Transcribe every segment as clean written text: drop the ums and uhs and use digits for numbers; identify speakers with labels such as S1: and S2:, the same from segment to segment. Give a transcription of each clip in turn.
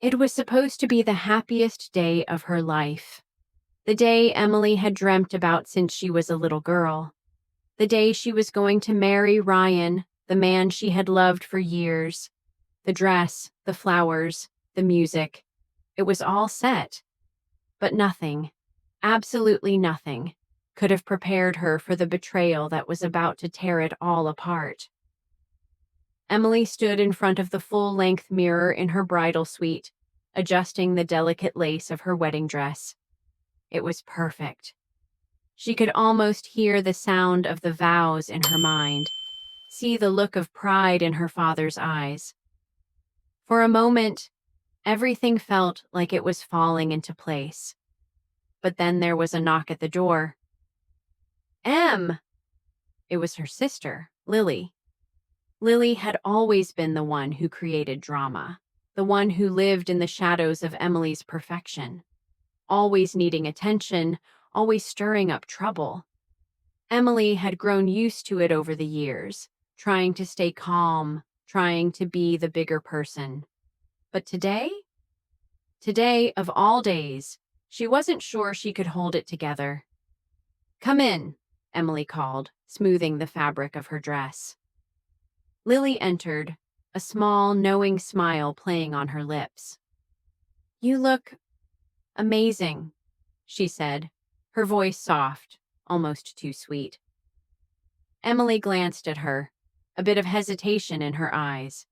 S1: It was supposed to be the happiest day of her life. The day Emily had dreamt about since she was a little girl. The day she was going to marry Ryan, the man she had loved for years. The dress, the flowers, the music. It was all set. But nothing, absolutely nothing, could have prepared her for the betrayal that was about to tear it all apart. Emily stood in front of the full-length mirror in her bridal suite, adjusting the delicate lace of her wedding dress. It was perfect. She could almost hear the sound of the vows in her mind, see the look of pride in her father's eyes. For a moment, everything felt like it was falling into place. But then there was a knock at the door. Em! It was her sister, Lily. Lily had always been the one who created drama, the one who lived in the shadows of Emily's perfection, always needing attention, always stirring up trouble. Emily had grown used to it over the years, trying to stay calm, trying to be the bigger person. But today, of all days, she wasn't sure she could hold it together. "Come in," Emily called, smoothing the fabric of her dress. Lily entered, a small, knowing smile playing on her lips. "You look amazing," she said, her voice soft, almost too sweet. Emily glanced at her, a bit of hesitation in her eyes.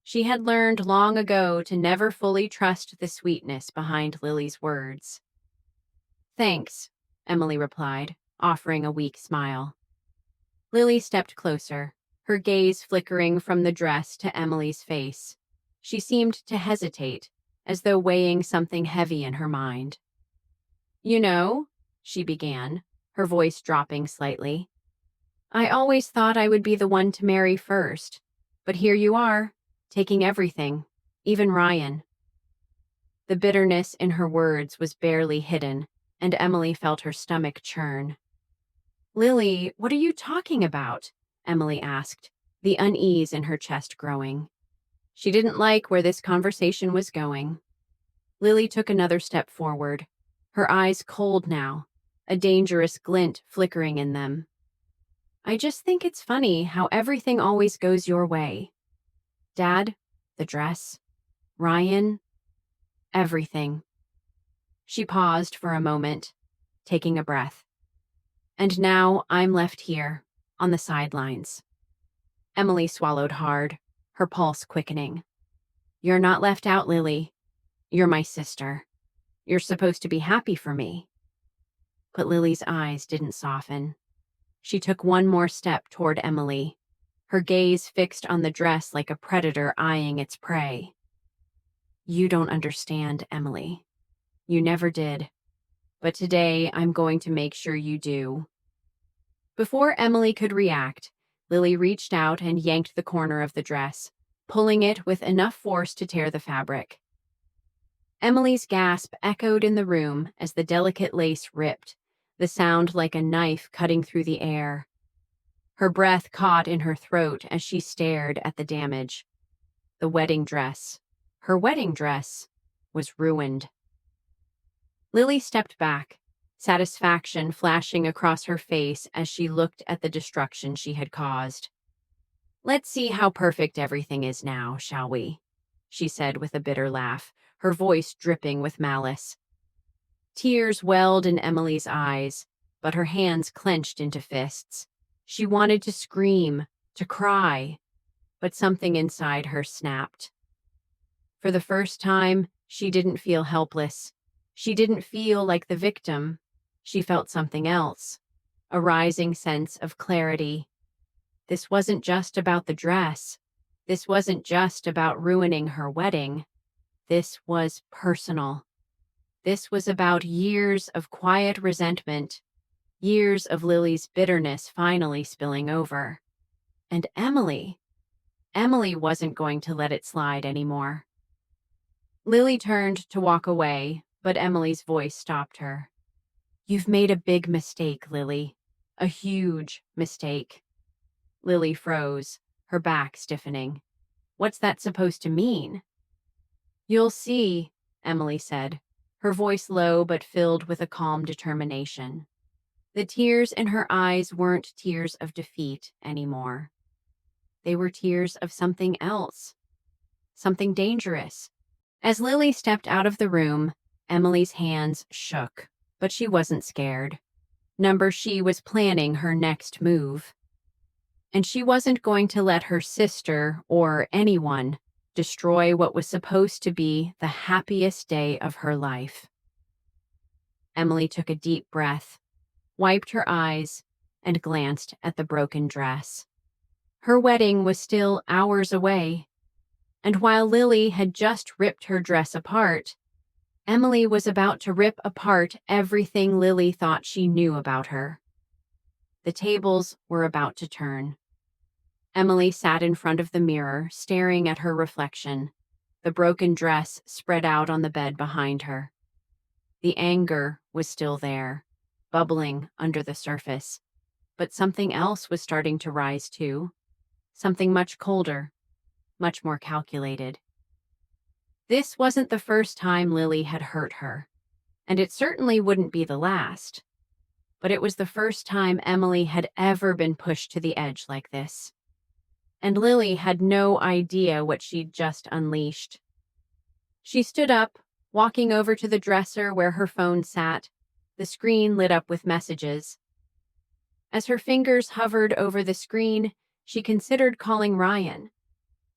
S1: She had learned long ago to never fully trust the sweetness behind Lily's words. "Thanks," Emily replied, offering a weak smile. Lily stepped closer, her gaze flickering from the dress to Emily's face. She seemed to hesitate, as though weighing something heavy in her mind. "You know," she began, her voice dropping slightly, "I always thought I would be the one to marry first, but here you are, taking everything, even Ryan." The bitterness in her words was barely hidden, and Emily felt her stomach churn. "Lily, what are you talking about?" Emily asked, the unease in her chest growing. She didn't like where this conversation was going. Lily took another step forward, her eyes cold now, a dangerous glint flickering in them. "I just think it's funny how everything always goes your way. Dad, the dress, Ryan, everything." She paused for a moment, taking a breath. "And now I'm left here, on the sidelines." Emily swallowed hard, her pulse quickening. "You're not left out, Lily. You're my sister. You're supposed to be happy for me." But Lily's eyes didn't soften. She took one more step toward Emily, her gaze fixed on the dress like a predator eyeing its prey. "You don't understand, Emily. You never did. But today I'm going to make sure you do." Before Emily could react, Lily reached out and yanked the corner of the dress, pulling it with enough force to tear the fabric. Emily's gasp echoed in the room as the delicate lace ripped, the sound like a knife cutting through the air. Her breath caught in her throat as she stared at the damage. The wedding dress, her wedding dress, was ruined. Lily stepped back, satisfaction flashing across her face as she looked at the destruction she had caused. "Let's see how perfect everything is now, shall we?" she said with a bitter laugh, her voice dripping with malice. Tears welled in Emily's eyes, but her hands clenched into fists. She wanted to scream, to cry, but something inside her snapped. For the first time, she didn't feel helpless. She didn't feel like the victim. She felt something else, a rising sense of clarity. This wasn't just about the dress. This wasn't just about ruining her wedding. This was personal. This was about years of quiet resentment, years of Lily's bitterness finally spilling over. And Emily wasn't going to let it slide anymore. Lily turned to walk away, but Emily's voice stopped her. "You've made a big mistake, Lily. A huge mistake." Lily froze, her back stiffening. "What's that supposed to mean?" You'll see, Emily said, her voice low but filled with a calm determination. The tears in her eyes weren't tears of defeat anymore. They were tears of something else, something dangerous. As Lily stepped out of the room, Emily's hands shook, but she wasn't scared. She was planning her next move. And she wasn't going to let her sister or anyone destroy what was supposed to be the happiest day of her life. Emily took a deep breath, wiped her eyes, and glanced at the broken dress. Her wedding was still hours away, and while Lily had just ripped her dress apart, Emily was about to rip apart everything Lily thought she knew about her. The tables were about to turn. Emily sat in front of the mirror, staring at her reflection, the broken dress spread out on the bed behind her. The anger was still there, bubbling under the surface, but something else was starting to rise too, something much colder, much more calculated. This wasn't the first time Lily had hurt her, and it certainly wouldn't be the last, but it was the first time Emily had ever been pushed to the edge like this. And Lily had no idea what she'd just unleashed. She stood up, walking over to the dresser where her phone sat, the screen lit up with messages. As her fingers hovered over the screen, she considered calling Ryan,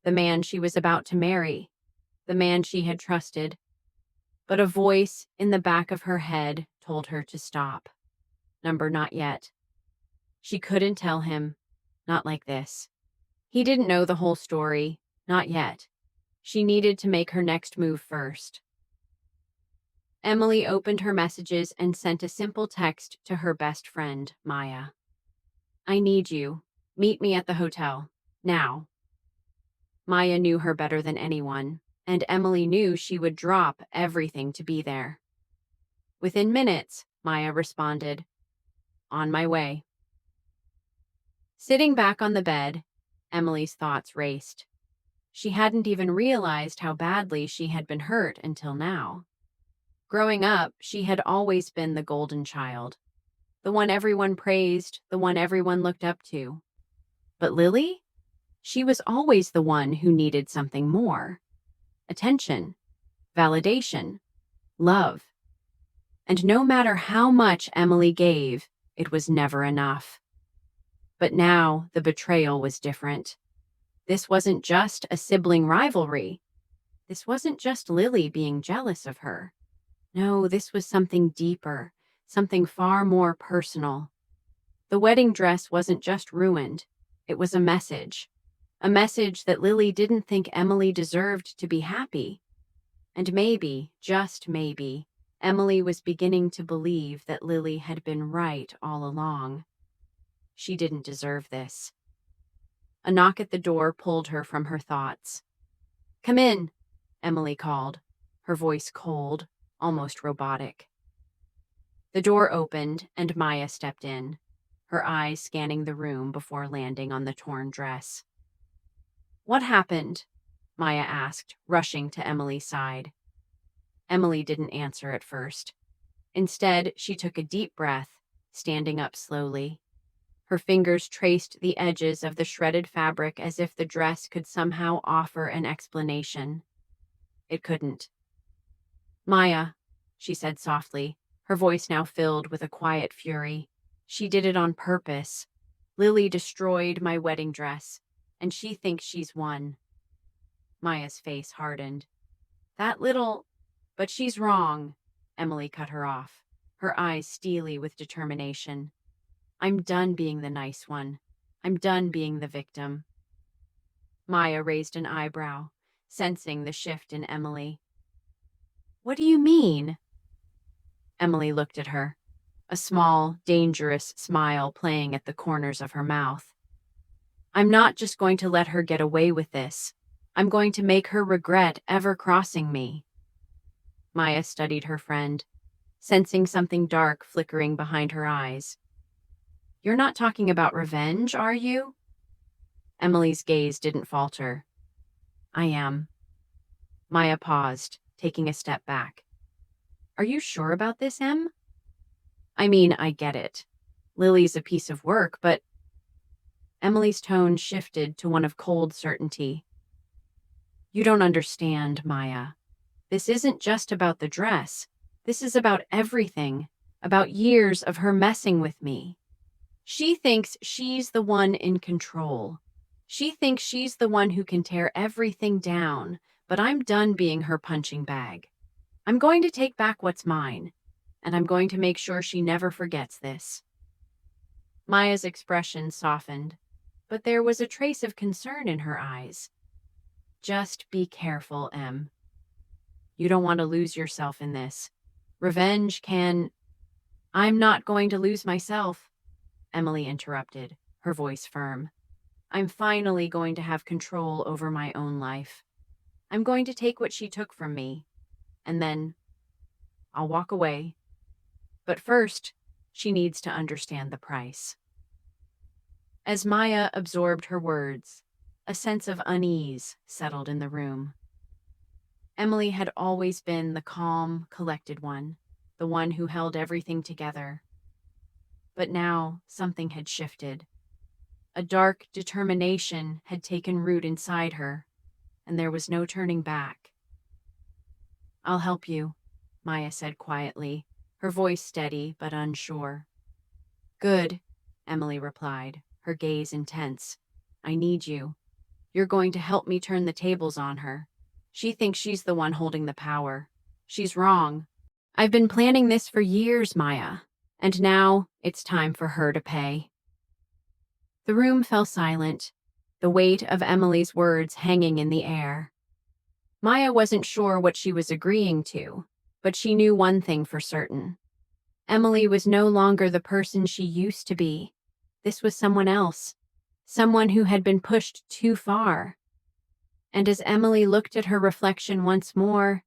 S1: the man she was about to marry, the man she had trusted. But a voice in the back of her head told her to stop. Not yet. She couldn't tell him, not like this. He didn't know the whole story, not yet. She needed to make her next move first. Emily opened her messages and sent a simple text to her best friend, Maya. I need you. Meet me at the hotel. Now. Maya knew her better than anyone, and Emily knew she would drop everything to be there. Within minutes, Maya responded, On my way. Sitting back on the bed, Emily's thoughts raced. She hadn't even realized how badly she had been hurt until now. Growing up, she had always been the golden child, the one everyone praised, the one everyone looked up to. But Lily? She was always the one who needed something more. Attention, validation, love. And no matter how much Emily gave, it was never enough. But now the betrayal was different. This wasn't just a sibling rivalry. This wasn't just Lily being jealous of her. No, this was something deeper, something far more personal. The wedding dress wasn't just ruined. It was a message that Lily didn't think Emily deserved to be happy. And maybe, just maybe, Emily was beginning to believe that Lily had been right all along. She didn't deserve this. A knock at the door pulled her from her thoughts. Come in, Emily called, her voice cold, almost robotic. The door opened and Maya stepped in, her eyes scanning the room before landing on the torn dress. What happened? Maya asked, rushing to Emily's side. Emily didn't answer at first. Instead, she took a deep breath, standing up slowly. Her fingers traced the edges of the shredded fabric as if the dress could somehow offer an explanation. It couldn't. Maya, she said softly, her voice now filled with a quiet fury. She did it on purpose. Lily destroyed my wedding dress, and she thinks she's won. Maya's face hardened. But she's wrong, Emily cut her off, her eyes steely with determination. I'm done being the nice one. I'm done being the victim. Maya raised an eyebrow, sensing the shift in Emily. What do you mean? Emily looked at her, a small, dangerous smile playing at the corners of her mouth. I'm not just going to let her get away with this. I'm going to make her regret ever crossing me. Maya studied her friend, sensing something dark flickering behind her eyes. You're not talking about revenge, are you? Emily's gaze didn't falter. I am. Maya paused, taking a step back. Are you sure about this, Em? I mean, I get it. Lily's a piece of work, but Emily's tone shifted to one of cold certainty. You don't understand, Maya. This isn't just about the dress. This is about everything, about years of her messing with me. She thinks she's the one in control. She thinks she's the one who can tear everything down, but I'm done being her punching bag. I'm going to take back what's mine, and I'm going to make sure she never forgets this. Maya's expression softened, but there was a trace of concern in her eyes. Just be careful, Em. You don't want to lose yourself in this. Revenge can... I'm not going to lose myself, Emily interrupted, her voice firm. I'm finally going to have control over my own life. I'm going to take what she took from me, and then I'll walk away. But first, she needs to understand the price. As Maya absorbed her words, a sense of unease settled in the room. Emily had always been the calm, collected one, the one who held everything together. But now something had shifted. A dark determination had taken root inside her, and there was no turning back. I'll help you, Maya said quietly, her voice steady but unsure. Good, Emily replied, her gaze intense. I need you. You're going to help me turn the tables on her. She thinks she's the one holding the power. She's wrong. I've been planning this for years, Maya, and now it's time for her to pay. The room fell silent, the weight of Emily's words hanging in the air. Maya wasn't sure what she was agreeing to, but she knew one thing for certain. Emily was no longer the person she used to be. This was someone else, someone who had been pushed too far. And as Emily looked at her reflection once more,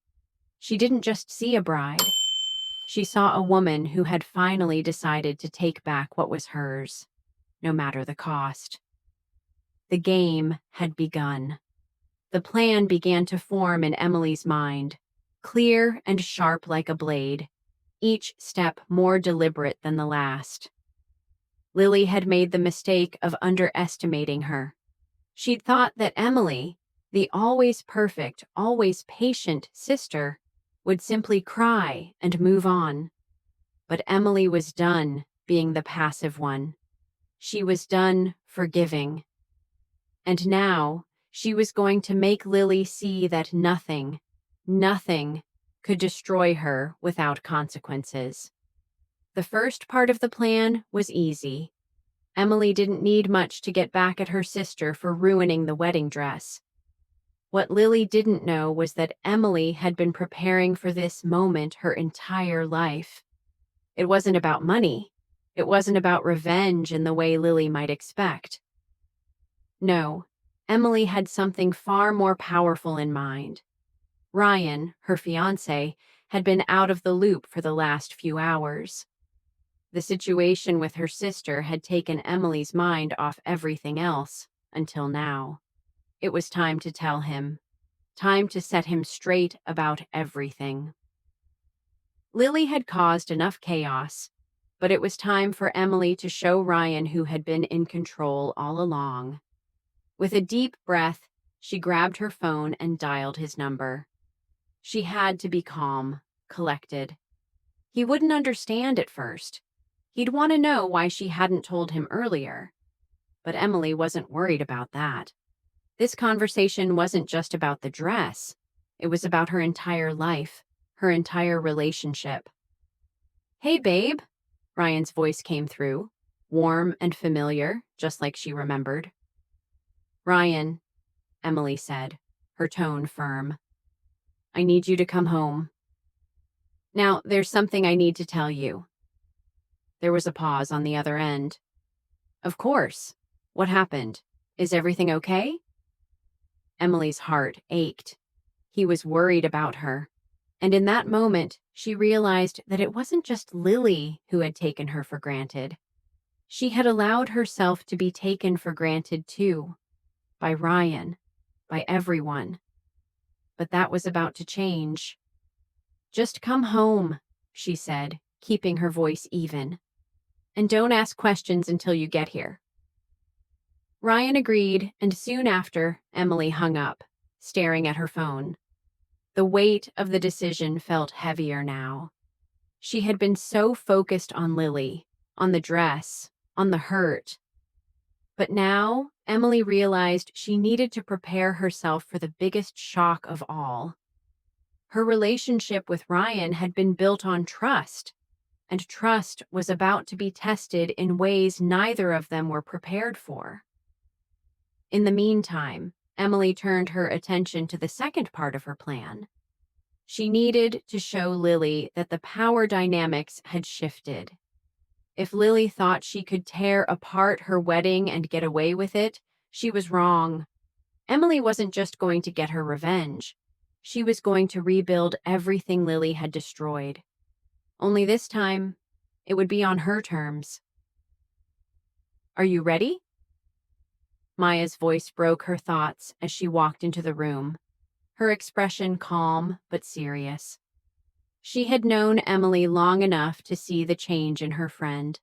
S1: she didn't just see a bride. She saw a woman who had finally decided to take back what was hers, no matter the cost. The game had begun. The plan began to form in Emily's mind, clear and sharp like a blade, each step more deliberate than the last. Lily had made the mistake of underestimating her. She'd thought that Emily, the always perfect, always patient sister, would simply cry and move on. But Emily was done being the passive one. She was done forgiving. And now she was going to make Lily see that nothing could destroy her without consequences. The first part of the plan was easy. Emily didn't need much to get back at her sister for ruining the wedding dress. What Lily didn't know was that Emily had been preparing for this moment her entire life. It wasn't about money. It wasn't about revenge in the way Lily might expect. No, Emily had something far more powerful in mind. Ryan, her fiancé, had been out of the loop for the last few hours. The situation with her sister had taken Emily's mind off everything else, until now. It was time to tell him. Time to set him straight about everything. Lily had caused enough chaos, but it was time for Emily to show Ryan who had been in control all along. With a deep breath, she grabbed her phone and dialed his number. She had to be calm, collected. He wouldn't understand at first. He'd want to know why she hadn't told him earlier. But Emily wasn't worried about that. This conversation wasn't just about the dress. It was about her entire life, her entire relationship. Hey, babe, Ryan's voice came through, warm and familiar, just like she remembered. Ryan, Emily said, her tone firm. I need you to come home. Now, there's something I need to tell you. There was a pause on the other end. Of course. What happened? Is everything okay? Emily's heart ached. He was worried about her. And in that moment, she realized that it wasn't just Lily who had taken her for granted. She had allowed herself to be taken for granted too. By Ryan. By everyone. but that was about to change. "Just come home," she said, keeping her voice even. "And don't ask questions until you get here." Ryan agreed, and soon after, Emily hung up, staring at her phone. The weight of the decision felt heavier now. She had been so focused on Lily, on the dress, on the hurt. But now, Emily realized she needed to prepare herself for the biggest shock of all. Her relationship with Ryan had been built on trust, and trust was about to be tested in ways neither of them were prepared for. In the meantime, Emily turned her attention to the second part of her plan. She needed to show Lily that the power dynamics had shifted. If Lily thought she could tear apart her wedding and get away with it, she was wrong. Emily wasn't just going to get her revenge. She was going to rebuild everything Lily had destroyed. Only this time, it would be on her terms. "Are you ready?" Maya's voice broke her thoughts as she walked into the room, her expression calm but serious. She had known Emily long enough to see the change in her friend.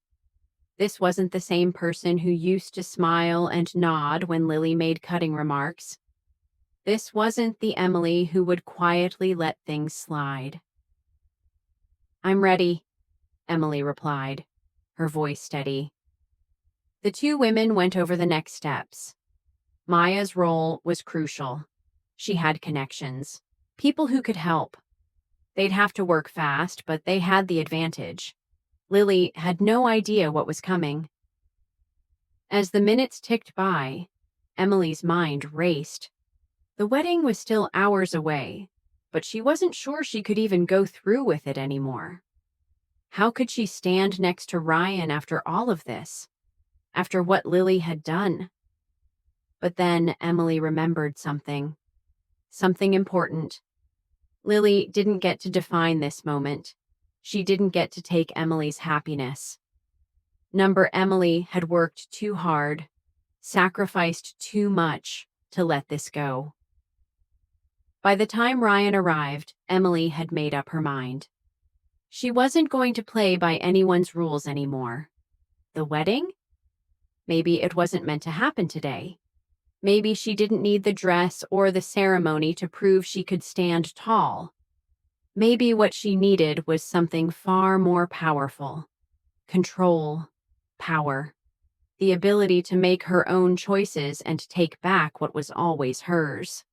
S1: This wasn't the same person who used to smile and nod when Lily made cutting remarks. This wasn't the Emily who would quietly let things slide. "I'm ready," Emily replied, her voice steady. The two women went over the next steps. Maya's role was crucial. She had connections, people who could help. They'd have to work fast, but they had the advantage. Lily had no idea what was coming. As the minutes ticked by, Emily's mind raced. The wedding was still hours away, but she wasn't sure she could even go through with it anymore. How could she stand next to Ryan after all of this? After what Lily had done? But then Emily remembered something important. Lily didn't get to define this moment. She didn't get to take Emily's happiness. Number Emily had worked too hard, sacrificed too much to let this go. By the time Ryan arrived, Emily had made up her mind. She wasn't going to play by anyone's rules anymore. The wedding? Maybe it wasn't meant to happen today. Maybe she didn't need the dress or the ceremony to prove she could stand tall. Maybe what she needed was something far more powerful. Control, power, the ability to make her own choices and take back what was always hers.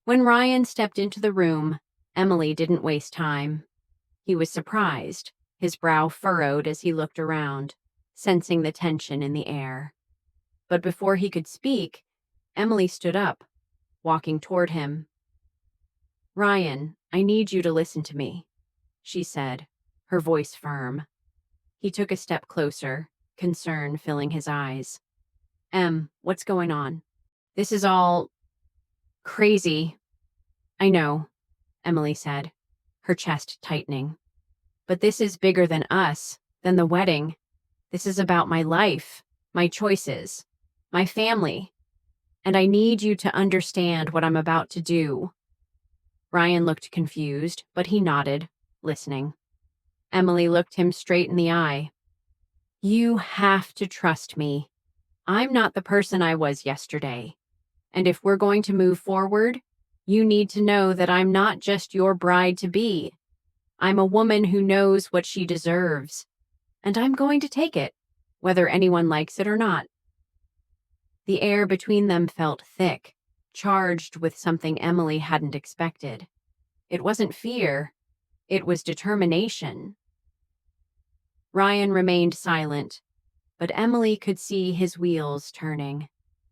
S1: When Ryan stepped into the room, Emily didn't waste time. He was surprised, his brow furrowed as he looked around, sensing the tension in the air. But before he could speak, Emily stood up, walking toward him. "Ryan, I need you to listen to me," she said, her voice firm. He took a step closer, concern filling his eyes. What's going on? This is all crazy." "I know," Emily said, her chest tightening. "But this is bigger than us, than the wedding. This is about my life, my choices, my family. And I need you to understand what I'm about to do." Ryan looked confused, but he nodded, listening. Emily looked him straight in the eye. "You have to trust me. I'm not the person I was yesterday. And if we're going to move forward, you need to know that I'm not just your bride-to-be. I'm a woman who knows what she deserves. And I'm going to take it, whether anyone likes it or not." The air between them felt thick, charged with something Emily hadn't expected. It wasn't fear, it was determination. Ryan remained silent, but Emily could see his wheels turning.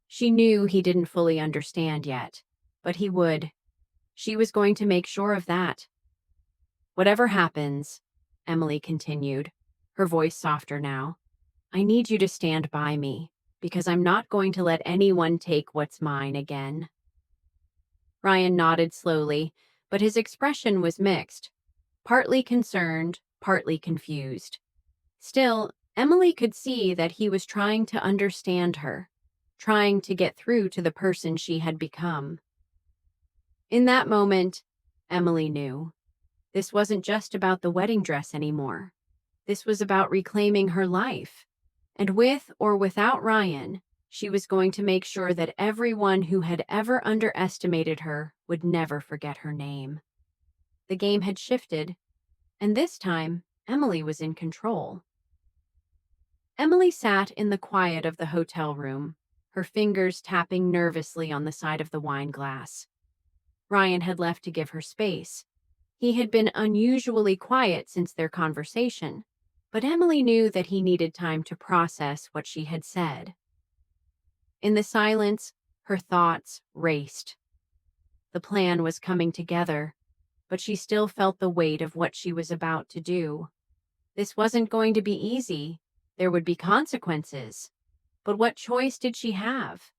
S1: She knew he didn't fully understand yet, but he would. She was going to make sure of that. "Whatever happens," Emily continued, her voice softer now, "I need you to stand by me, because I'm not going to let anyone take what's mine again." Ryan nodded slowly, but his expression was mixed, partly concerned, partly confused. Still, Emily could see that he was trying to understand her, trying to get through to the person she had become. In that moment, Emily knew. This wasn't just about the wedding dress anymore. This was about reclaiming her life. And with or without Ryan, she was going to make sure that everyone who had ever underestimated her would never forget her name. The game had shifted, and this time, Emily was in control. Emily sat in the quiet of the hotel room, her fingers tapping nervously on the side of the wine glass. Ryan had left to give her space. He had been unusually quiet since their conversation, but Emily knew that he needed time to process what she had said. In the silence, her thoughts raced. The plan was coming together, but she still felt the weight of what she was about to do. This wasn't going to be easy. There would be consequences. But what choice did she have?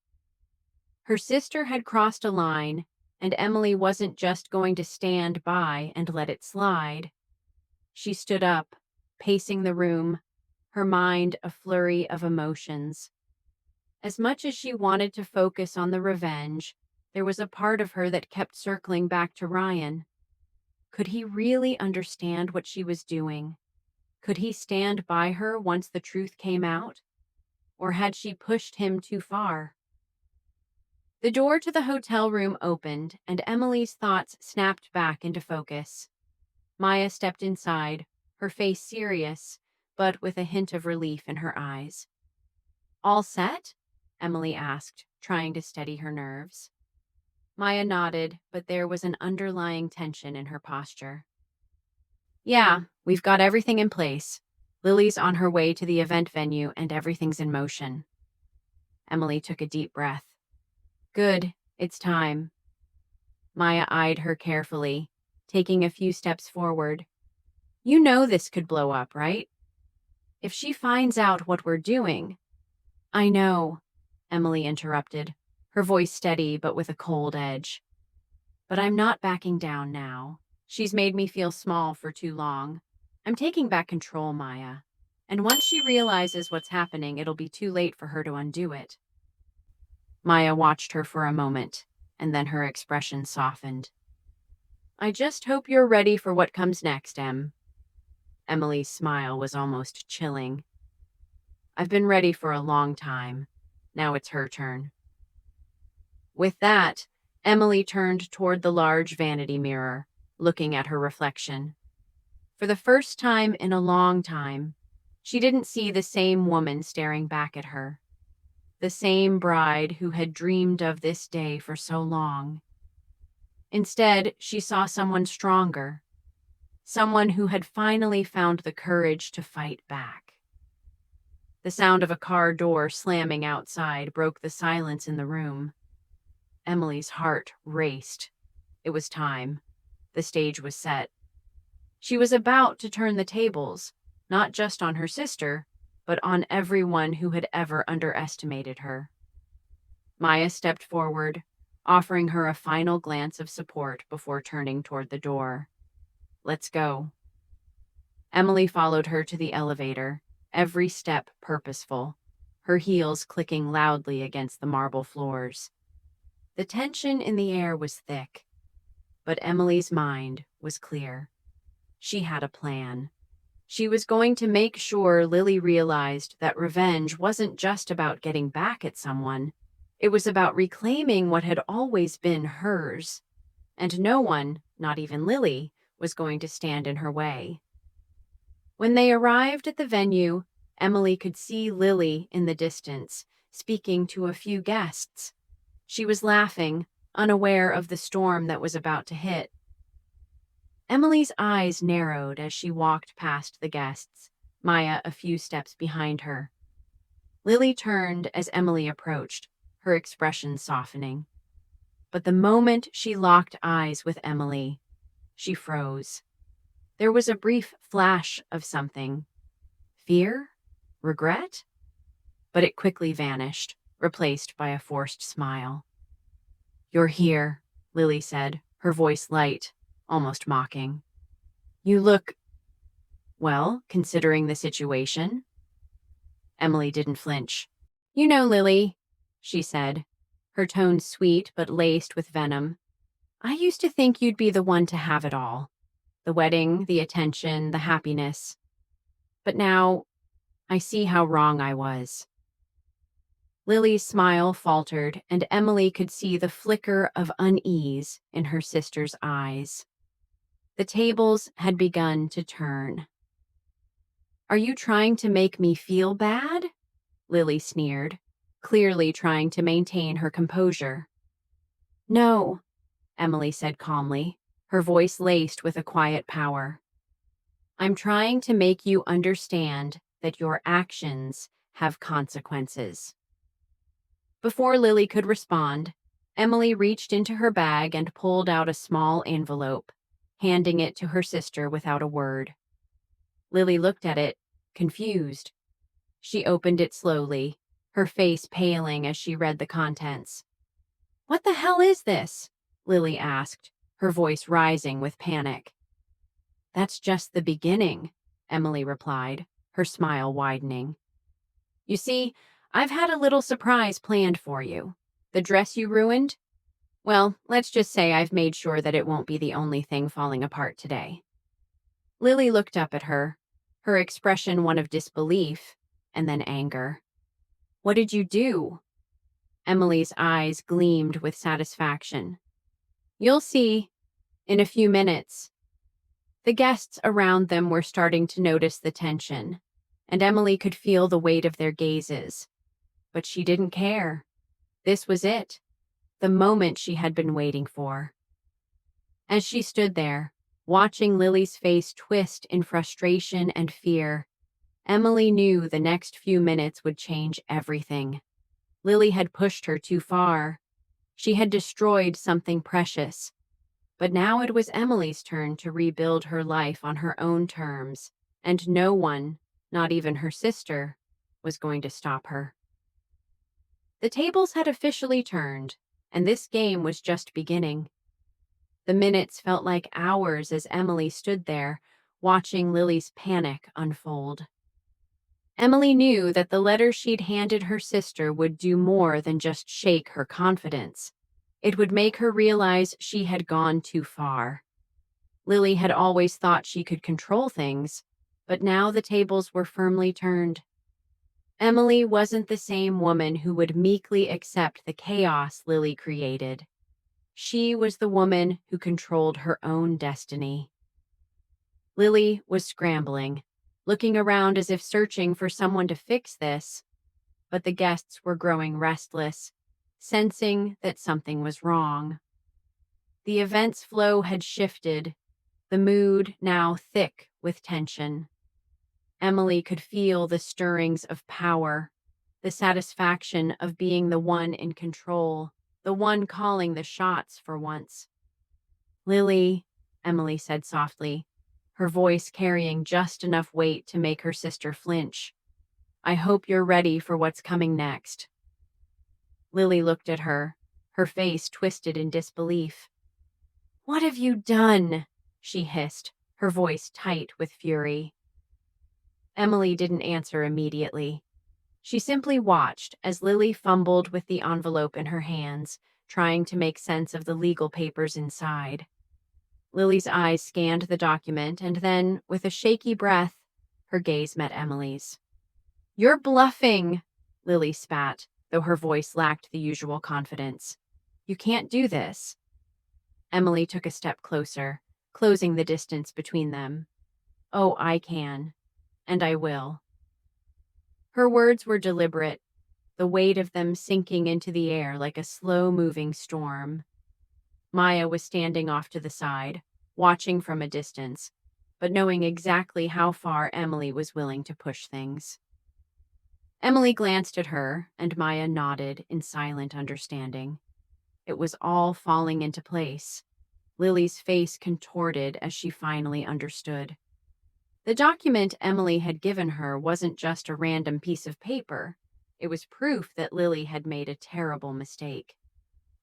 S1: Her sister had crossed a line, and Emily wasn't just going to stand by and let it slide. She stood up, pacing the room, her mind a flurry of emotions. As much as she wanted to focus on the revenge, there was a part of her that kept circling back to Ryan. Could he really understand what she was doing? Could he stand by her once the truth came out? Or had she pushed him too far? The door to the hotel room opened, and Emily's thoughts snapped back into focus. Maya stepped inside, her face serious, but with a hint of relief in her eyes. "All set?" Emily asked, trying to steady her nerves. Maya nodded, but there was an underlying tension in her posture. "Yeah, we've got everything in place. Lily's on her way to the event venue and everything's in motion." Emily took a deep breath. "Good, it's time." Maya eyed her carefully, taking a few steps forward. "You know this could blow up, right? If she finds out what we're doing—" "I know," Emily interrupted, her voice steady but with a cold edge. "But I'm not backing down now. She's made me feel small for too long. I'm taking back control, Maya. And once she realizes what's happening, it'll be too late for her to undo it." Maya watched her for a moment, and then her expression softened. "I just hope you're ready for what comes next, Em." Emily's smile was almost chilling. "I've been ready for a long time. Now it's her turn." With that, Emily turned toward the large vanity mirror, looking at her reflection. For the first time in a long time, she didn't see the same woman staring back at her. The same bride who had dreamed of this day for so long. Instead, she saw someone stronger, someone who had finally found the courage to fight back. The sound of a car door slamming outside broke the silence in the room. Emily's heart raced. It was time. The stage was set. She was about to turn the tables, not just on her sister, but on everyone who had ever underestimated her. Maya stepped forward, offering her a final glance of support before turning toward the door. "Let's go." Emily followed her to the elevator, every step purposeful, her heels clicking loudly against the marble floors. The tension in the air was thick, but Emily's mind was clear. She had a plan. She was going to make sure Lily realized that revenge wasn't just about getting back at someone. It was about reclaiming what had always been hers. And no one, not even Lily, was going to stand in her way. When they arrived at the venue, Emily could see Lily in the distance, speaking to a few guests. She was laughing, unaware of the storm that was about to hit. Emily's eyes narrowed as she walked past the guests, Maya a few steps behind her. Lily turned as Emily approached, her expression softening. But the moment she locked eyes with Emily, she froze. There was a brief flash of something. Fear? Regret? But it quickly vanished, replaced by a forced smile. "You're here," Lily said, her voice light, almost mocking. "You look, well, considering the situation." Emily didn't flinch. "You know, Lily," she said, her tone sweet but laced with venom. I used to think you'd be the one to have it all. The wedding, the attention, the happiness. But now I see how wrong I was. Lily's smile faltered, and Emily could see the flicker of unease in her sister's eyes. The tables had begun to turn. Are you trying to make me feel bad? Lily sneered, clearly trying to maintain her composure. No, Emily said calmly, her voice laced with a quiet power. I'm trying to make you understand that your actions have consequences. Before Lily could respond, Emily reached into her bag and pulled out a small envelope, handing it to her sister without a word. Lily looked at it, confused. She opened it slowly, her face paling as she read the contents. What the hell is this? Lily asked, her voice rising with panic. That's just the beginning, Emily replied, her smile widening. You see, I've had a little surprise planned for you. The dress you ruined? Well, let's just say I've made sure that it won't be the only thing falling apart today. Lily looked up at her expression one of disbelief and then anger. What did you do? Emily's eyes gleamed with satisfaction. You'll see, in a few minutes. The guests around them were starting to notice the tension, and Emily could feel the weight of their gazes. But she didn't care. This was it, the moment she had been waiting for. As she stood there, watching Lily's face twist in frustration and fear, Emily knew the next few minutes would change everything. Lily had pushed her too far. She had destroyed something precious. But now it was Emily's turn to rebuild her life on her own terms, and no one, not even her sister, was going to stop her. The tables had officially turned, and this game was just beginning. The minutes felt like hours as Emily stood there, watching Lily's panic unfold. Emily knew that the letter she'd handed her sister would do more than just shake her confidence. It would make her realize she had gone too far. Lily had always thought she could control things, but now the tables were firmly turned. Emily wasn't the same woman who would meekly accept the chaos Lily created. She was the woman who controlled her own destiny. Lily was scrambling, looking around as if searching for someone to fix this, but the guests were growing restless, sensing that something was wrong. The event's flow had shifted, the mood now thick with tension. Emily could feel the stirrings of power, the satisfaction of being the one in control, the one calling the shots for once. Lily, Emily said softly, her voice carrying just enough weight to make her sister flinch. I hope you're ready for what's coming next. Lily looked at her, her face twisted in disbelief. What have you done? She hissed, her voice tight with fury. Emily didn't answer immediately. She simply watched as Lily fumbled with the envelope in her hands, trying to make sense of the legal papers inside. Lily's eyes scanned the document, and then, with a shaky breath, her gaze met Emily's. You're bluffing, Lily spat, though her voice lacked the usual confidence. You can't do this. Emily took a step closer, closing the distance between them. Oh, I can. And I will. Her words were deliberate, the weight of them sinking into the air like a slow-moving storm. Maya was standing off to the side, watching from a distance, but knowing exactly how far Emily was willing to push things. Emily glanced at her, and Maya nodded in silent understanding. It was all falling into place. Lily's face contorted as she finally understood. The document Emily had given her wasn't just a random piece of paper. It was proof that Lily had made a terrible mistake.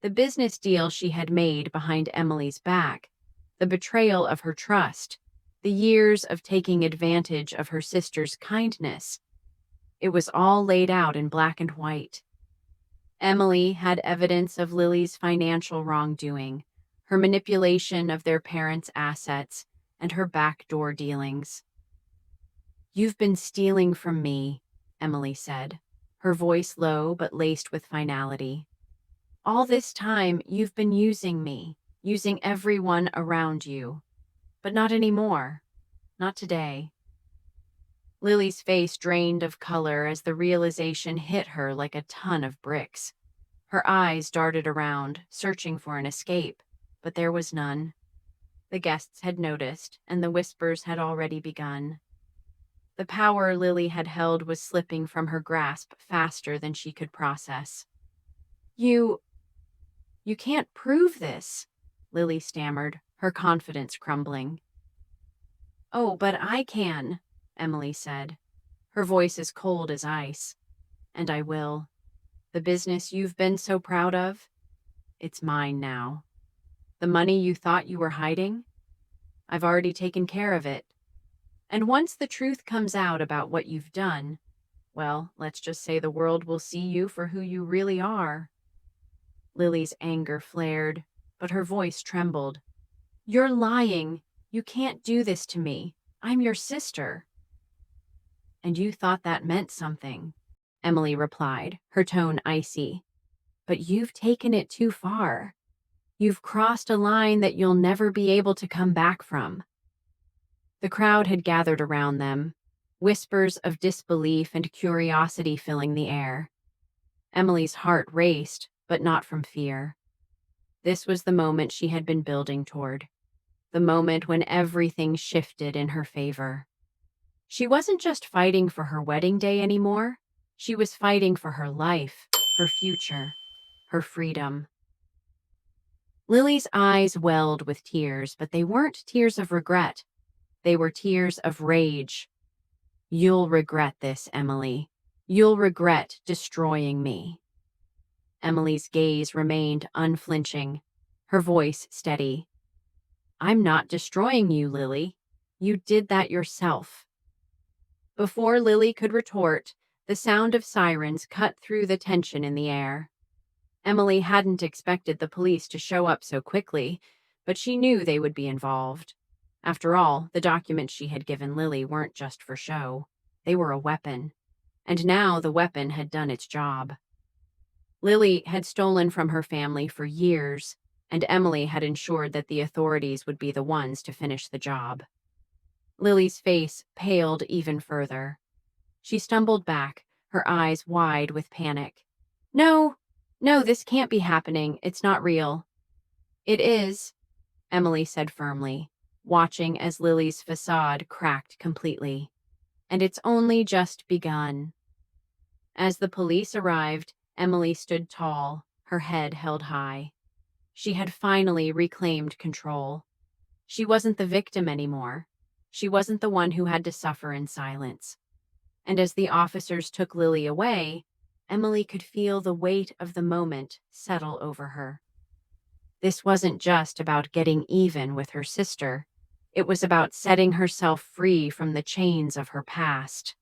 S1: The business deal she had made behind Emily's back, the betrayal of her trust, the years of taking advantage of her sister's kindness. It was all laid out in black and white. Emily had evidence of Lily's financial wrongdoing, her manipulation of their parents' assets, and her backdoor dealings. "You've been stealing from me," Emily said, her voice low but laced with finality. "All this time, you've been using me, using everyone around you. But not anymore. Not today." Lily's face drained of color as the realization hit her like a ton of bricks. Her eyes darted around, searching for an escape, but there was none. The guests had noticed, and the whispers had already begun. The power Lily had held was slipping from her grasp faster than she could process. You can't prove this," Lily stammered, her confidence crumbling. "Oh, but I can," Emily said, her voice as cold as ice. "And I will. The business you've been so proud of, it's mine now. The money you thought you were hiding, I've already taken care of it. And once the truth comes out about what you've done, well, let's just say the world will see you for who you really are." Lily's anger flared, but her voice trembled. "You're lying. You can't do this to me. I'm your sister." "And you thought that meant something," Emily replied, her tone icy. "But you've taken it too far. You've crossed a line that you'll never be able to come back from." The crowd had gathered around them, whispers of disbelief and curiosity filling the air. Emily's heart raced, but not from fear. This was the moment she had been building toward, the moment when everything shifted in her favor. She wasn't just fighting for her wedding day anymore. She was fighting for her life, her future, her freedom. Lily's eyes welled with tears, but they weren't tears of regret. They were tears of rage. "You'll regret this, Emily. You'll regret destroying me." Emily's gaze remained unflinching, her voice steady. "I'm not destroying you, Lily. You did that yourself." Before Lily could retort, the sound of sirens cut through the tension in the air. Emily hadn't expected the police to show up so quickly, but she knew they would be involved. After all, the documents she had given Lily weren't just for show. They were a weapon. And now the weapon had done its job. Lily had stolen from her family for years, and Emily had ensured that the authorities would be the ones to finish the job. Lily's face paled even further. She stumbled back, her eyes wide with panic. No, this can't be happening. It's not real." "It is," Emily said firmly, watching as Lily's facade cracked completely. "And it's only just begun." As the police arrived, Emily stood tall, her head held high. She had finally reclaimed control. She wasn't the victim anymore. She wasn't the one who had to suffer in silence. And as the officers took Lily away, Emily could feel the weight of the moment settle over her. This wasn't just about getting even with her sister. It was about setting herself free from the chains of her past.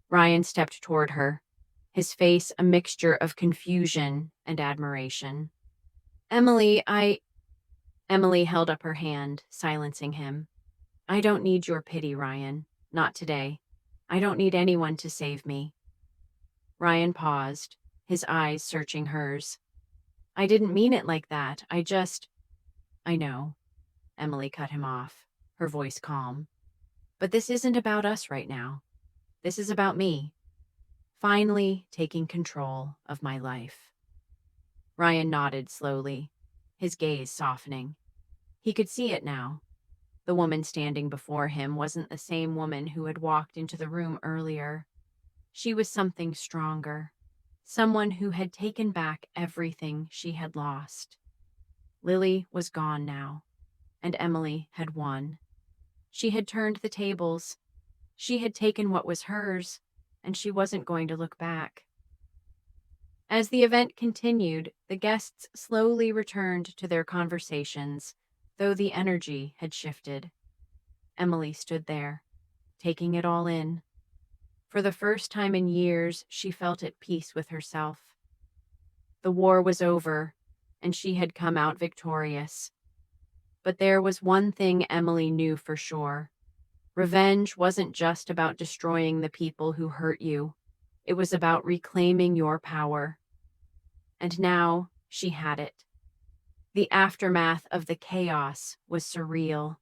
S1: Ryan stepped toward her, his face a mixture of confusion and admiration. "Emily, Emily held up her hand, silencing him. "I don't need your pity, Ryan. Not today. I don't need anyone to save me." Ryan paused, his eyes searching hers. "I didn't mean it like that. I know." Emily cut him off, her voice calm. "But this isn't about us right now. This is about me. Finally taking control of my life." Ryan nodded slowly, his gaze softening. He could see it now. The woman standing before him wasn't the same woman who had walked into the room earlier. She was something stronger, someone who had taken back everything she had lost. Lily was gone now, and Emily had won. She had turned the tables. She had taken what was hers, and she wasn't going to look back. As the event continued, the guests slowly returned to their conversations, though the energy had shifted. Emily stood there, taking it all in. For the first time in years, she felt at peace with herself. The war was over, and she had come out victorious. But there was one thing Emily knew for sure. Revenge wasn't just about destroying the people who hurt you. It was about reclaiming your power. And now she had it. The aftermath of the chaos was surreal.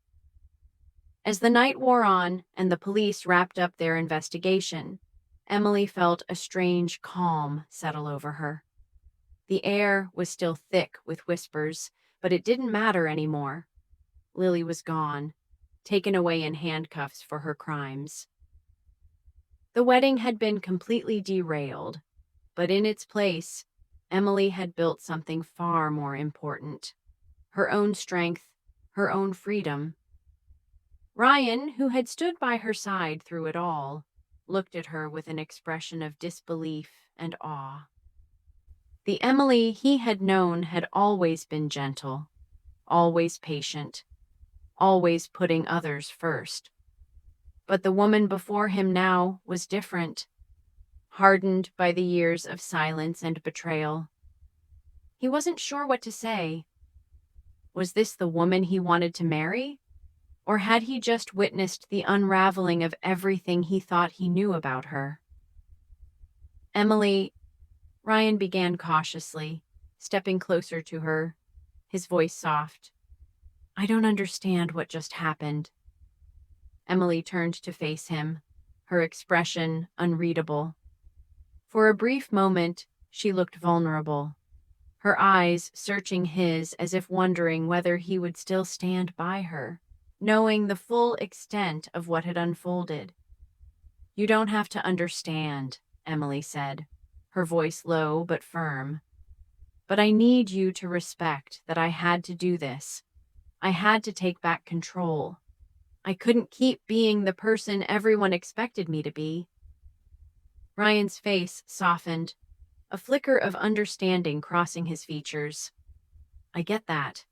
S1: As the night wore on and the police wrapped up their investigation, Emily felt a strange calm settle over her. The air was still thick with whispers, but it didn't matter anymore. Lily was gone, taken away in handcuffs for her crimes. The wedding had been completely derailed, but in its place, Emily had built something far more important. Her own strength, her own freedom. Ryan, who had stood by her side through it all, looked at her with an expression of disbelief and awe. The Emily he had known had always been gentle, always patient, always putting others first. But the woman before him now was different, hardened by the years of silence and betrayal. He wasn't sure what to say. Was this the woman he wanted to marry? Or had he just witnessed the unraveling of everything he thought he knew about her? Emily, Ryan began cautiously, stepping closer to her, his voice soft. I don't understand what just happened. Emily turned to face him, her expression unreadable. For a brief moment, she looked vulnerable, her eyes searching his as if wondering whether he would still stand by her, knowing the full extent of what had unfolded. You don't have to understand, Emily said, her voice low but firm. But I need you to respect that I had to do this. I had to take back control. I couldn't keep being the person everyone expected me to be. Ryan's face softened, a flicker of understanding crossing his features. I get that.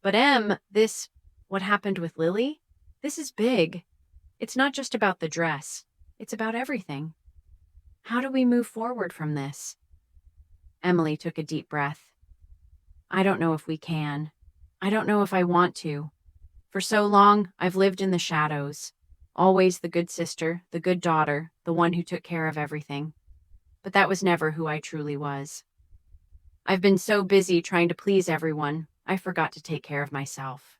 S1: But what happened with Lily? This is big. It's not just about the dress. It's about everything. How do we move forward from this? Emily took a deep breath. I don't know if we can. I don't know if I want to. For so long, I've lived in the shadows. Always the good sister, the good daughter, the one who took care of everything. But that was never who I truly was. I've been so busy trying to please everyone, I forgot to take care of myself.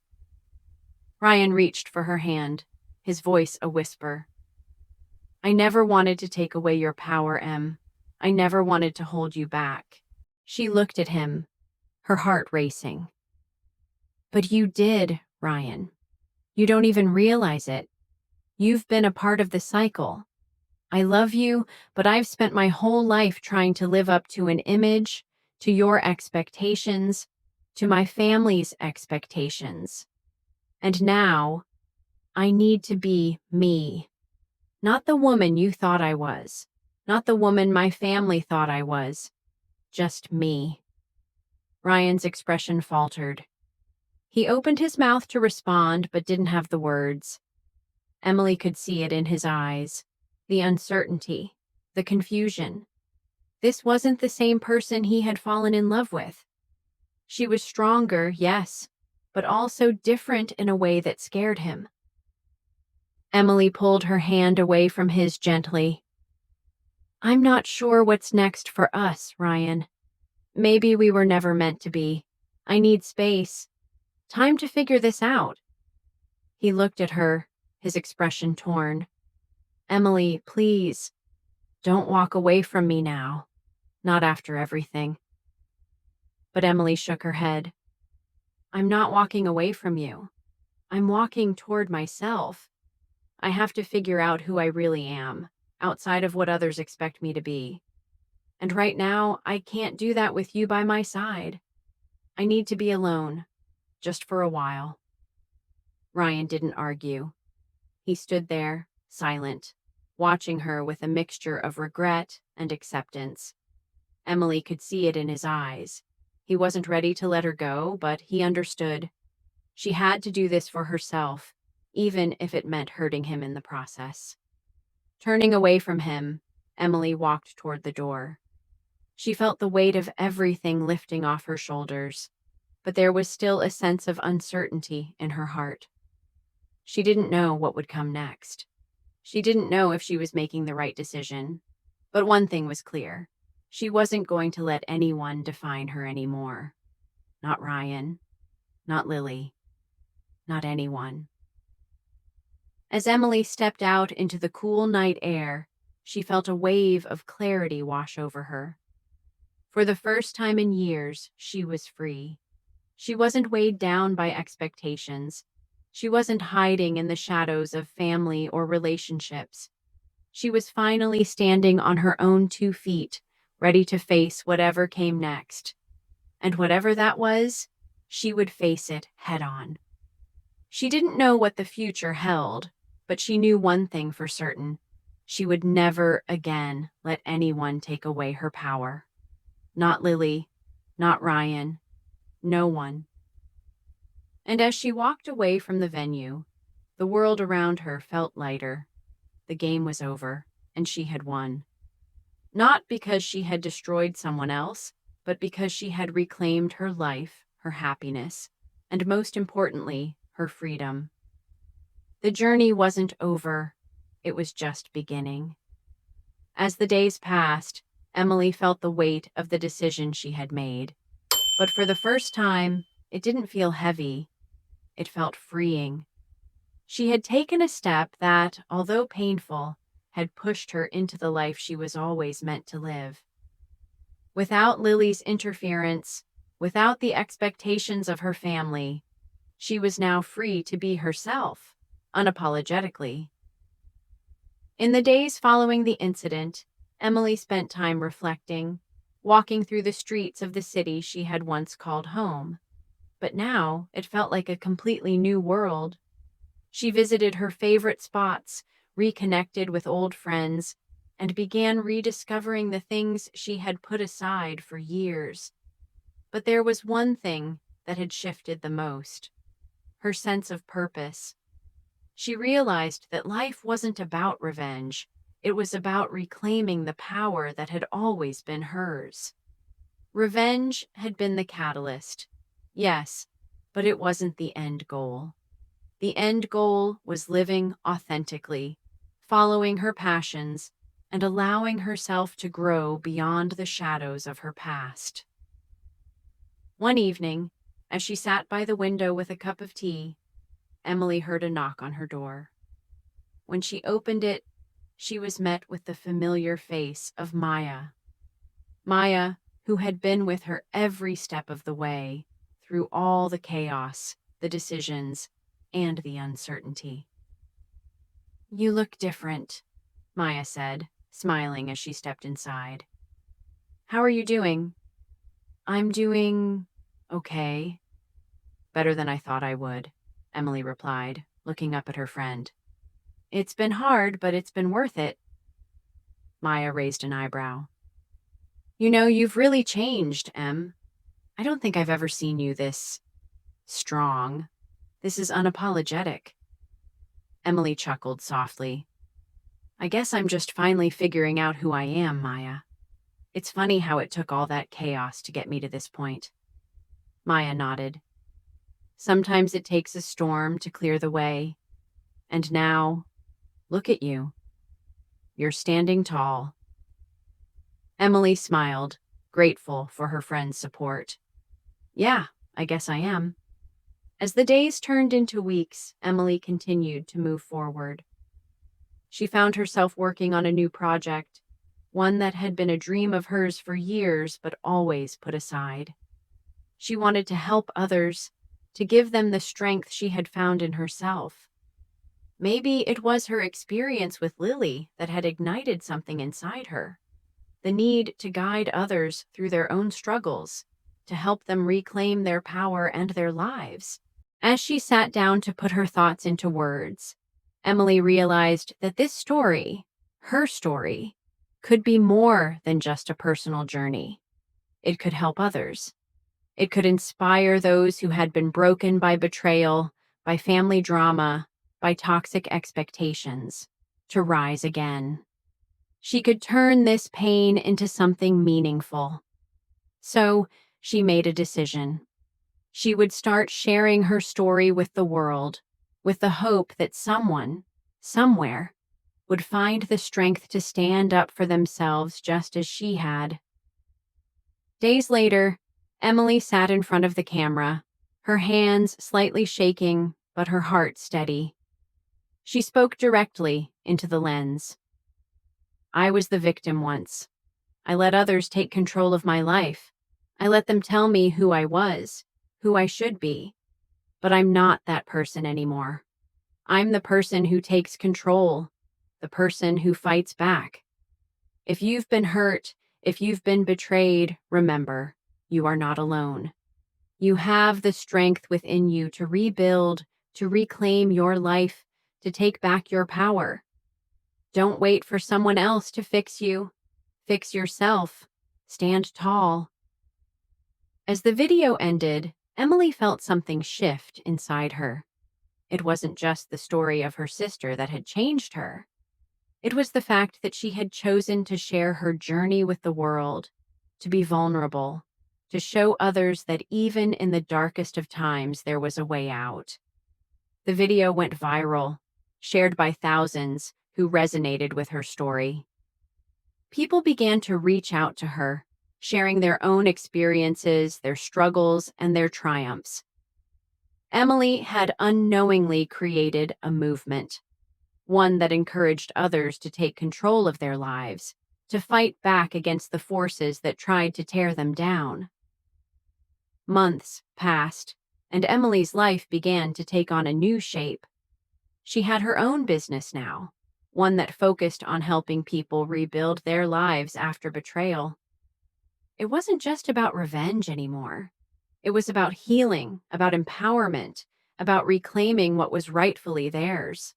S1: Ryan reached for her hand, his voice a whisper. I never wanted to take away your power, Em. I never wanted to hold you back. She looked at him, her heart racing. But you did, Ryan. You don't even realize it. You've been a part of the cycle. I love you, but I've spent my whole life trying to live up to an image, to your expectations, to my family's expectations. And now, I need to be me. Not the woman you thought I was. Not the woman my family thought I was. Just me. Ryan's expression faltered. He opened his mouth to respond, but didn't have the words. Emily could see it in his eyes. The uncertainty. The confusion. This wasn't the same person he had fallen in love with. She was stronger, yes, but also different in a way that scared him. Emily pulled her hand away from his gently. I'm not sure what's next for us, Ryan. Maybe we were never meant to be. I need space. Time to figure this out. He looked at her, his expression torn. Emily, please, don't walk away from me now. Not after everything. But Emily shook her head. I'm not walking away from you. I'm walking toward myself. I have to figure out who I really am, outside of what others expect me to be. And right now, I can't do that with you by my side. I need to be alone, just for a while. Ryan didn't argue. He stood there, silent, watching her with a mixture of regret and acceptance. Emily could see it in his eyes. He wasn't ready to let her go, but he understood. She had to do this for herself, even if it meant hurting him in the process. Turning away from him, Emily walked toward the door. She felt the weight of everything lifting off her shoulders, but there was still a sense of uncertainty in her heart. She didn't know what would come next. She didn't know if she was making the right decision. But one thing was clear. She wasn't going to let anyone define her anymore. Not Ryan. Not Lily. Not anyone. As Emily stepped out into the cool night air, she felt a wave of clarity wash over her. For the first time in years, she was free. She wasn't weighed down by expectations. She wasn't hiding in the shadows of family or relationships. She was finally standing on her own 2 feet, ready to face whatever came next. And whatever that was, she would face it head on. She didn't know what the future held, but she knew one thing for certain. She would never again let anyone take away her power. Not Lily, not Ryan, no one. And as she walked away from the venue, the world around her felt lighter. The game was over, and she had won. Not because she had destroyed someone else, but because she had reclaimed her life, her happiness, and most importantly, her freedom. The journey wasn't over, it was just beginning. As the days passed, Emily felt the weight of the decision she had made. But for the first time, it didn't feel heavy. It felt freeing. She had taken a step that, although painful, had pushed her into the life she was always meant to live. Without Lily's interference, without the expectations of her family, she was now free to be herself, unapologetically. In the days following the incident, Emily spent time reflecting, walking through the streets of the city she had once called home. But now it felt like a completely new world. She visited her favorite spots, reconnected with old friends, and began rediscovering the things she had put aside for years. But there was one thing that had shifted the most: her sense of purpose. She realized that life wasn't about revenge. It was about reclaiming the power that had always been hers. Revenge had been the catalyst, yes, but it wasn't the end goal. The end goal was living authentically, following her passions, and allowing herself to grow beyond the shadows of her past. One evening, as she sat by the window with a cup of tea, Emily heard a knock on her door. When she opened it, she was met with the familiar face of Maya. Maya, who had been with her every step of the way, through all the chaos, the decisions, and the uncertainty. "You look different," Maya said, smiling as she stepped inside. "How are you doing?" "I'm doing okay. Better than I thought I would," Emily replied, looking up at her friend. "It's been hard, but it's been worth it." Maya raised an eyebrow. "You know, you've really changed, Em. I don't think I've ever seen you this strong. This is unapologetic." Emily chuckled softly. "I guess I'm just finally figuring out who I am, Maya. It's funny how it took all that chaos to get me to this point." Maya nodded. "Sometimes it takes a storm to clear the way. And now, look at you. You're standing tall." Emily smiled, grateful for her friend's support. "Yeah, I guess I am." As the days turned into weeks, Emily continued to move forward. She found herself working on a new project, one that had been a dream of hers for years but always put aside. She wanted to help others, to give them the strength she had found in herself. Maybe it was her experience with Lily that had ignited something inside her, the need to guide others through their own struggles, to help them reclaim their power and their lives. As she sat down to put her thoughts into words, Emily realized that this story, her story, could be more than just a personal journey. It could help others. It could inspire those who had been broken by betrayal, by family drama, by toxic expectations, to rise again. She could turn this pain into something meaningful. So, she made a decision. She would start sharing her story with the world, with the hope that someone, somewhere, would find the strength to stand up for themselves just as she had. Days later, Emily sat in front of the camera, her hands slightly shaking, but her heart steady. She spoke directly into the lens. I was the victim once. I let others take control of my life. I let them tell me who I was, who I should be. But I'm not that person anymore. I'm the person who takes control, the person who fights back. If you've been hurt, if you've been betrayed, remember, you are not alone. You have the strength within you to rebuild, to reclaim your life, to take back your power. Don't wait for someone else to fix you. Fix yourself. Stand tall. As the video ended, Emily felt something shift inside her. It wasn't just the story of her sister that had changed her. It was the fact that she had chosen to share her journey with the world, to be vulnerable, to show others that even in the darkest of times there was a way out. The video went viral, shared by thousands who resonated with her story. People began to reach out to her, sharing their own experiences, their struggles, and their triumphs. Emily had unknowingly created a movement, one that encouraged others to take control of their lives, to fight back against the forces that tried to tear them down. Months passed, and Emily's life began to take on a new shape. She had her own business now, one that focused on helping people rebuild their lives after betrayal. It wasn't just about revenge anymore. It was about healing, about empowerment, about reclaiming what was rightfully theirs.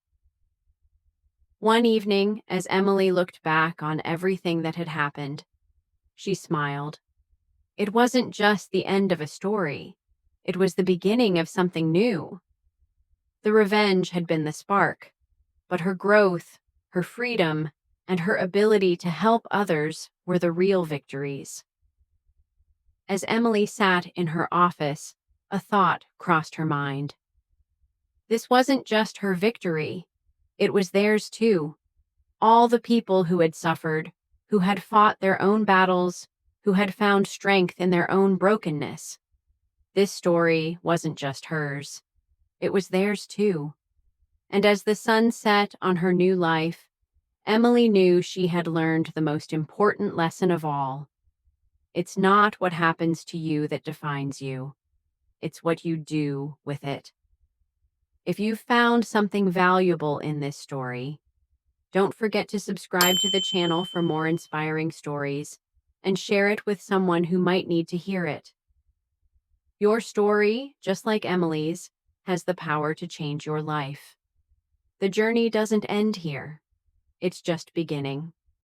S1: One evening, as Emily looked back on everything that had happened, she smiled. It wasn't just the end of a story. It was the beginning of something new. The revenge had been the spark, but her growth, her freedom, and her ability to help others were the real victories. As Emily sat in her office, a thought crossed her mind. This wasn't just her victory. It was theirs too. All the people who had suffered, who had fought their own battles, who had found strength in their own brokenness. This story wasn't just hers. It was theirs too. And as the sun set on her new life, Emily knew she had learned the most important lesson of all. It's not what happens to you that defines you. It's what you do with it. If you've found something valuable in this story, don't forget to subscribe to the channel for more inspiring stories and share it with someone who might need to hear it. Your story, just like Emily's, has the power to change your life. The journey doesn't end here. It's just beginning.